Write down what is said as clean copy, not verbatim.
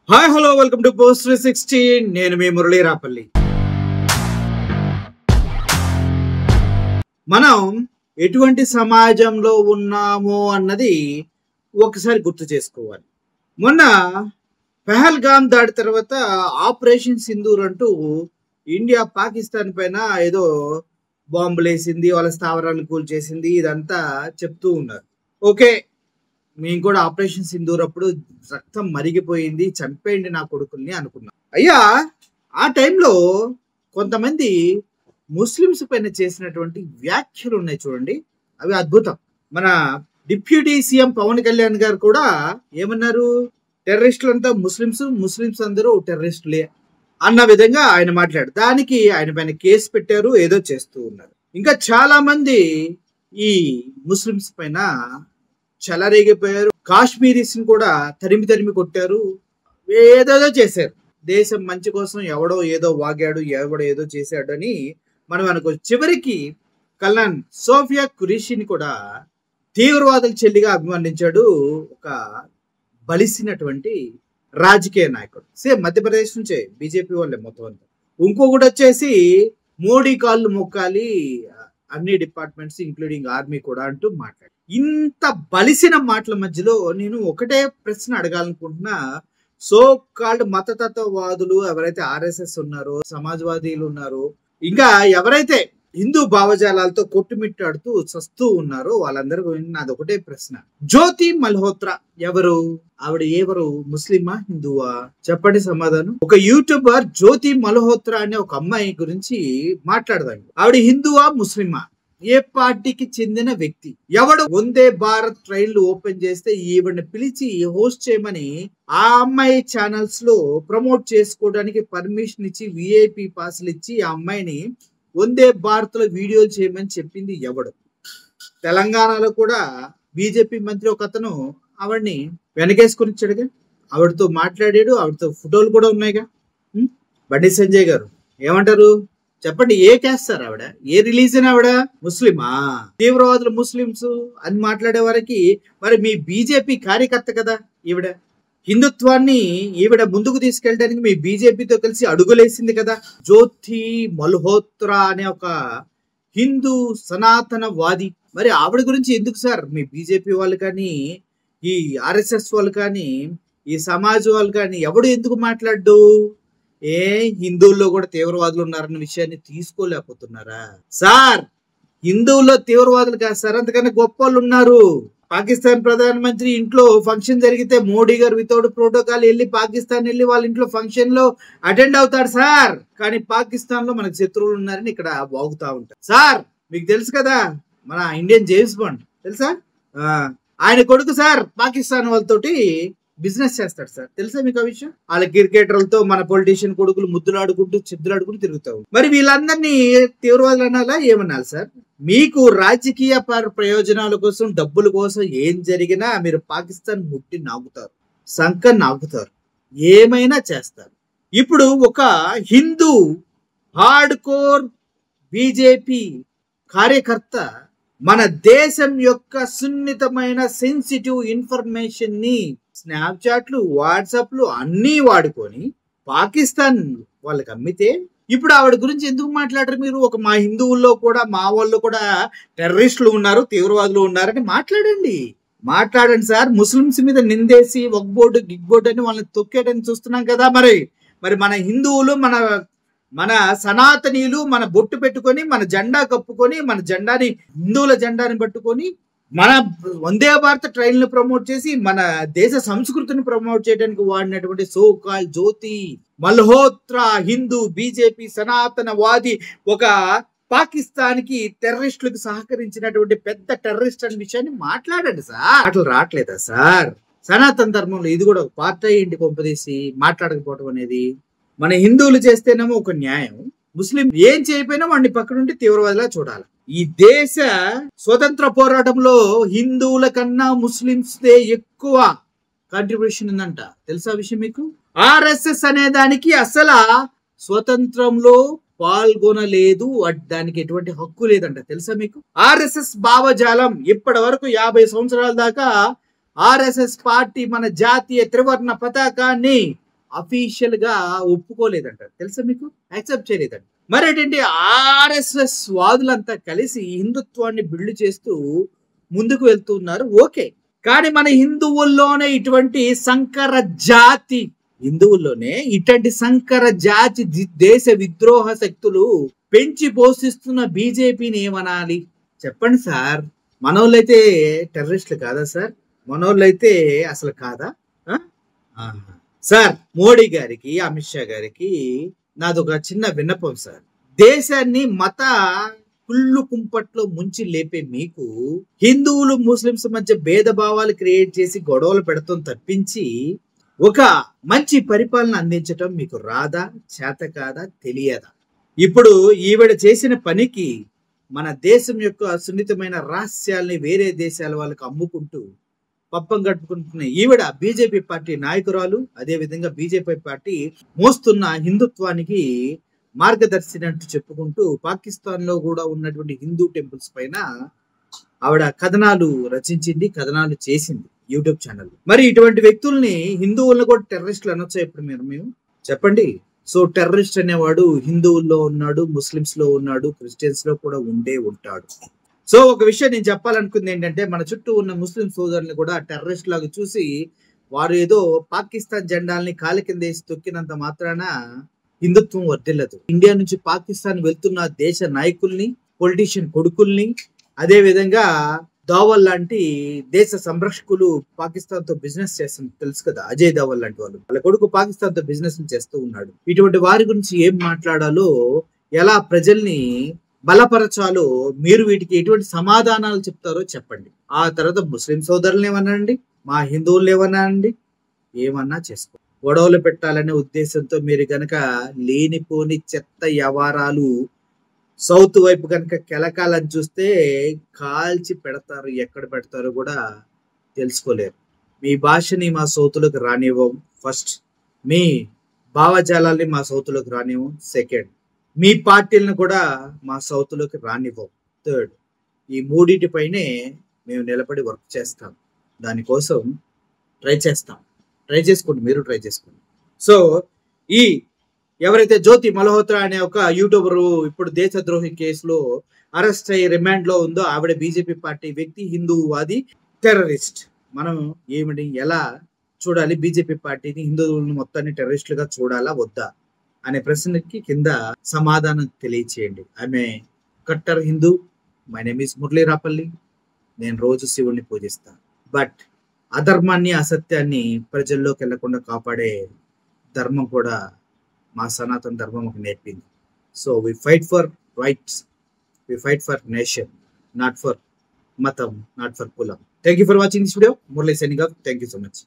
Hi hello welcome to post 360. నేను మీ మురళీ రాపల్లి. మనం ఎటువంటి సమాజంలో ఉన్నామో అన్నది ఒకసారి గుర్తు చేసుకోవాలి. మొన్న పెహల్గామ్ దాడి తర్వాత ఆపరేషన్ సింధూర్ అంటూ ఇండియా పాకిస్తాన్ పైన ఏదో బాంబులు వేసింది, వాళ్ళ స్థావరాలను కూల్చేసింది, ఇదంతా చెప్తూ ఉన్నారు. ఓకే, మేము కూడా ఆపరేషన్ సింధూర్ అప్పుడు రక్తం మరిగిపోయింది, చంపేయండి నా కొడుకుల్ని అనుకున్నాం. అయ్యా, ఆ టైంలో కొంతమంది ముస్లిమ్స్ పైన చేసినటువంటి వ్యాఖ్యలు ఉన్నాయి చూడండి, అవి అద్భుతం. మన డిప్యూటీ సీఎం పవన్ కళ్యాణ్ గారు కూడా ఏమన్నారు, టెర్రరిస్టులంతా ముస్లిమ్స్ అందరూ టెర్రరిస్టులే అన్న విధంగా ఆయన మాట్లాడారు. దానికి ఆయన పైన కేసు పెట్టారు, ఏదో చేస్తూ ఉన్నారు. ఇంకా చాలా మంది ఈ ముస్లిమ్స్ పైన చెలరేగిపోయారు. కాశ్మీరీస్ కూడా తరిమి కొట్టారు, ఏదేదో చేశారు. దేశం మంచి కోసం ఎవడో ఏదో వాగాడు, ఎవడో ఏదో చేశాడు అని మనం అనుకోవచ్చు. చివరికి కల్నాన్ సోఫియా ఖురేషిని కూడా తీవ్రవాదుల చెల్లిగా అభివర్ణించాడు ఒక బలిసినటువంటి రాజకీయ నాయకుడు. సేమ్ మధ్యప్రదేశ్ నుంచే బీజేపీ వాళ్ళే మొత్తం అంతా. ఇంకొకటి వచ్చేసి మోడీ కాళ్ళు మొక్కాలి అన్ని డిపార్ట్మెంట్స్ ఇంక్లూడింగ్ ఆర్మీ కూడా అంటూ మాట్లాడు. ఇంత బలిసిన మాటల మధ్యలో నేను ఒకటే ప్రశ్న అడగాలనుకుంటున్నా. సో కాల్డ్ మతతత్వవాదులు ఎవరైతే ఆర్ఎస్ఎస్ ఉన్నారో, సమాజ్వాదీలు ఉన్నారో, ఇంకా ఎవరైతే హిందూ భావజాలాలతో కొట్టుమిట్టాడుతూ చస్తూ ఉన్నారో వాళ్ళందరూ నాది ఒకటే ప్రశ్న. జ్యోతి మల్హోత్రా ఎవరు? ఆవిడ ఎవరు? ముస్లిమా, హిందువా? చెప్పండి సమాధానం. ఒక యూట్యూబర్ జ్యోతి మల్హోత్రా అనే ఒక అమ్మాయి గురించి మాట్లాడదాం. ఆవిడ హిందువా, ముస్లిమా? ఏ పార్టీకి చెందిన వ్యక్తి? ఎవడు వందే భారత్ ట్రైన్లు ఓపెన్ చేస్తే ఈవిడ్ని పిలిచి హోస్ట్ చేయమని ఆ అమ్మాయి ఛానల్స్ లో ప్రమోట్ చేసుకోవడానికి పర్మిషన్ ఇచ్చి విఐపి పాసులు ఇచ్చి ఆ అమ్మాయిని వందే భారత్ లో వీడియోలు చేయమని చెప్పింది ఎవడు? తెలంగాణలో కూడా బీజేపీ మంత్రి ఒక అతను ఆవిడ్ని వెనకేసుకుని ఇచ్చాడుగా, ఆవిడతో మాట్లాడాడు, ఆవిడతో ఫోటోలు కూడా ఉన్నాయిగా. బండి సంజయ్ గారు ఏమంటారు చెప్పండి? ఏ క్యాస్ట్ ఆవిడ? ఏ రిలీజన్ ఆవిడ? ముస్లిమా? తీవ్రవాదులు ముస్లింస్ అని మాట్లాడే వారికి మరి మీ బీజేపీ కార్యకర్త కదా ఈవిడ. హిందుత్వాన్ని ఈవిడ ముందుకు తీసుకెళ్ళడానికి మీ బీజేపీతో కలిసి అడుగులేసింది కదా. జ్యోతి మల్హోత్రా అనే ఒక హిందూ సనాతనవాది. మరి ఆవిడ గురించి ఎందుకు సార్ మీ బీజేపీ వాళ్ళు కానీ, ఈ ఆర్ఎస్ఎస్ వాళ్ళు కానీ, ఈ సమాజ్ వాళ్ళు కానీ ఎవడు ఎందుకు మాట్లాడు? ఏ హిందువుల్లో కూడా తీవ్రవాదులు ఉన్నారన్న విషయాన్ని తీసుకోలేకపోతున్నారా సార్? హిందువుల్లో తీవ్రవాదులు కాదు సార్, అంతకన్నా గొప్ప వాళ్ళు ఉన్నారు. పాకిస్తాన్ ప్రధానమంత్రి ఇంట్లో ఫంక్షన్ జరిగితే మోడీ గారు వితౌట్ ప్రోటోకాల్ వెళ్ళి పాకిస్తాన్ వెళ్ళి వాళ్ళ ఇంట్లో ఫంక్షన్ లో అటెండ్ అవుతాడు సార్. కానీ పాకిస్తాన్ లో మనకు శత్రువులు ఉన్నారని ఇక్కడ వాగుతా ఉంటారు సార్. మీకు తెలుసు కదా మన ఇండియన్ జేమ్స్ బాండ్ తెలుసా? ఆయన కొడుకు సార్ పాకిస్తాన్ వాళ్ళతోటి బిజినెస్ చేస్తాడు సార్, తెలుసా మీకు ఆ విషయం? వాళ్ళ క్రికెటర్లతో మన పొలిటీషియన్ కొడుకులు ముద్దులాడుకుంటూ చిద్దులాడుకుంటూ తిరుగుతావు. మరి వీళ్ళందరినీ తీవ్రవాదులు అనాలా, ఏమనాలి సార్? మీకు రాజకీయ ప్రయోజనాల కోసం, డబ్బుల కోసం ఏం జరిగినా మీరు పాకిస్తాన్ ముట్టి నాగుతారు, సంక నాగుతారు, ఏమైనా చేస్తారు. ఇప్పుడు ఒక హిందూ హార్డ్ కోర్ బీజేపీ కార్యకర్త మన దేశం యొక్క సున్నితమైన సెన్సిటివ్ ఇన్ఫర్మేషన్ ని స్నాప్చాట్లు, వాట్సాప్లు అన్నీ వాడుకొని పాకిస్తాన్ వాళ్ళకి అమ్మితే ఇప్పుడు ఆవిడ గురించి ఎందుకు మాట్లాడరు మీరు? ఒక మా హిందువుల్లో కూడా, మా వాళ్ళు కూడా టెర్రరిస్టులు ఉన్నారు, తీవ్రవాదులు ఉన్నారని మాట్లాడండి సార్. ముస్లిమ్స్ మీద నిందేసి వక్ బోర్డు గిగ్ బోర్డు అని వాళ్ళని తొక్కేటని చూస్తున్నాం కదా. మరి మన హిందువులు, మన సనాతనీయులు మన బొట్టు పెట్టుకొని, మన జెండా కప్పుకొని, మన జెండాని హిందువుల జెండాని పట్టుకొని మన వందే భారత్ ట్రైన్లు ప్రమోట్ చేసి మన దేశ సంస్కృతిని ప్రమోట్ చేయడానికి వాడినటువంటి సోకాల్ జ్యోతి మల్హోత్రా హిందూ బీజేపీ సనాతనవాది ఒక పాకిస్తాన్ కి టెర్రరిస్టులకు సహకరించినటువంటి పెద్ద టెర్రరిస్ట్ అనే విషయాన్ని మాట్లాడండి సార్. అట్లా రావట్లేదా సార్? సనాతన ధర్మంలో ఇది కూడా ఒక పార్ట్ అయ్యింది కొంపదీసి మాట్లాడకపోవడం అనేది. మన హిందువులు చేస్తేనేమో ఒక న్యాయం, ముస్లిం ఏం చేయకపోయినా వాడిని పక్కనుండి తీవ్రవాదిలా చూడాలి. ఈ దేశ స్వతంత్ర పోరాటంలో హిందువుల కన్నా ముస్లింస్ ఎక్కువ కాంట్రిబ్యూషన్ ఉందంట, తెలుసా విషయం మీకు? ఆర్ఎస్ఎస్ అనే దానికి అసలు స్వతంత్రంలో పాల్గొనలేదు, దానికి ఎటువంటి హక్కు లేదంట, తెలుసా మీకు? ఆర్ఎస్ఎస్ భావజాలం ఇప్పటి వరకు 50 సంవత్సరాల దాకా ఆర్ఎస్ఎస్ పార్టీ మన జాతీయ త్రివర్ణ పతాకాన్ని అఫీషియల్ గా ఒప్పుకోలేదంట, తెలుసా మీకు? యాక్సెప్ట్ చేయలేదంట. మరి ఏంటంటే ఆర్ఎస్ఎస్ వాదులంతా కలిసి హిందుత్వాన్ని బిల్డ్ చేస్తూ ముందుకు వెళ్తున్నారు. ఓకే, కానీ మన హిందువుల్లోనే ఇటువంటి సంకర జాతి దేశ విద్రోహ శక్తులు పెంచి పోషిస్తున్న బీజేపీని ఏమనాలి చెప్పండి సార్? మనోళ్ళైతే టెర్రరిస్టులు కాదా సార్? మనోళ్ళైతే అసలు కాదా? సార్, మోడీ గారికి, అమిత్ షా గారికి నాదొక చిన్న విన్నపం సార్. దేశాన్ని మత కుళ్ళు కుంపట్లో ముంచి లేపే మీకు హిందువులు ముస్లింస్ మధ్య భేదభావాలు క్రియేట్ చేసి గొడవలు పెడతాం తప్పించి ఒక మంచి పరిపాలన అందించటం మీకు రాదా, చేత కాదా, తెలియదా? ఇప్పుడు ఈవిడ చేసిన పనికి మన దేశం యొక్క సున్నితమైన రహస్యాల్ని వేరే దేశాల వాళ్ళకి అమ్ముకుంటూ పప్పం గడుపుకుంటున్న ఈవిడ బీజేపీ పార్టీ నాయకురాలు. అదే విధంగా బీజేపీ పార్టీ మోస్తున్న హిందుత్వానికి మార్గదర్శి అంటూ చెప్పుకుంటూ పాకిస్తాన్ లో కూడా ఉన్నటువంటి హిందూ టెంపుల్స్ పైన ఆవిడ కథనాలు రచించింది, కథనాలు చేసింది యూట్యూబ్ ఛానల్. మరి ఇటువంటి వ్యక్తుల్ని హిందువులను కూడా టెర్రరిస్టులు అనొచ్చా ఇప్పుడు మేము చెప్పండి? సో టెర్రరిస్ట్ అనేవాడు హిందువుల్లో ఉన్నాడు, ముస్లిమ్స్ లో ఉన్నాడు, క్రిస్టియన్స్ లో కూడా ఉంటాడు. సో ఒక విషయం నేను చెప్పాలనుకుంది ఏంటంటే, మన చుట్టూ ఉన్న ముస్లిం సోదరుల్ని కూడా టెర్రరిస్ట్ లాగా చూసి వారు ఏదో పాకిస్తాన్ జెండాల్ని కాలి కింద వేసి తొక్కినంత మాత్రాన హిందుత్వం వర్ధిల్లదు. ఇండియా నుంచి పాకిస్తాన్ వెళ్తున్న దేశ నాయకుల్ని, పొలిటీషియన్ కొడుకుల్ని, అదే విధంగా దావల్ లాంటి దేశ సంరక్షకులు పాకిస్తాన్ తో బిజినెస్ చేస్తున్నారు, తెలుసు కదా? అజయ్ దావల్ లాంటి వాళ్ళు, వాళ్ళ కొడుకు పాకిస్తాన్ తో బిజినెస్ చేస్తూ ఉన్నాడు. ఇటువంటి వారి గురించి ఏం మాట్లాడాలో, ఎలా ప్రజల్ని బలపరచాలో మీరు వీటికి ఎటువంటి సమాధానాలు చెప్తారో చెప్పండి. ఆ తర్వాత ముస్లిం సోదరులు ఏమన్నాండి, మా హిందువులు ఏమన్నాండి, ఏమన్నా చేసుకో. గొడవలు పెట్టాలనే ఉద్దేశంతో మీరు గనక లేనిపోని చెత్త వ్యవహారాలు సౌత్ వైపు కనుక కెలకాలని చూస్తే కాల్చి పెడతారు, ఎక్కడ పెడతారో కూడా తెలుసుకోలేరు. మీ భాషని మా సౌతులోకి రానివ్వం ఫస్ట్, మీ భావజాలాల్ని మా సౌతులోకి రానివ్వం సెకండ్, మీ పార్టీలను కూడా మా సౌత్లోకి రానివ్వం థర్డ్. ఈ మూడింటిపైనే మేము నిలబడి వర్క్ చేస్తాం. దానికోసం ట్రై చేసుకోండి, మీరు ట్రై చేసుకోండి. సో ఈ ఎవరైతే జ్యోతి మల్హోత్రా అనే ఒక యూట్యూబరు ఇప్పుడు దేశద్రోహి కేసులో అరెస్ట్ అయ్యి రిమాండ్ లో ఉందో, ఆవిడ బీజేపీ పార్టీ వ్యక్తి, హిందూవాది, టెర్రరిస్ట్. మనం ఏమిటి, ఎలా చూడాలి? బీజేపీ పార్టీని, హిందువులను మొత్తాన్ని టెర్రరిస్టులుగా చూడాలా వద్దా అనే ప్రశ్నకి కింద సమాధానం తెలియచేయండి. ఆమె cutter Hindu. My name is Murali Rapalli. నేను రోజు శివుణ్ణి పూజిస్తాను. బట్ అధర్మాన్ని, అసత్యాన్ని ప్రజల్లోకి వెళ్లకుండా కాపాడే ధర్మం కూడా మా సనాతన ధర్మం ఒక నేర్పింది. So we fight for rights, we fight for nation, not for మతం, నాట్ ఫర్ కులం. Thank you for watching this video. Murali signing off. Thank you so much.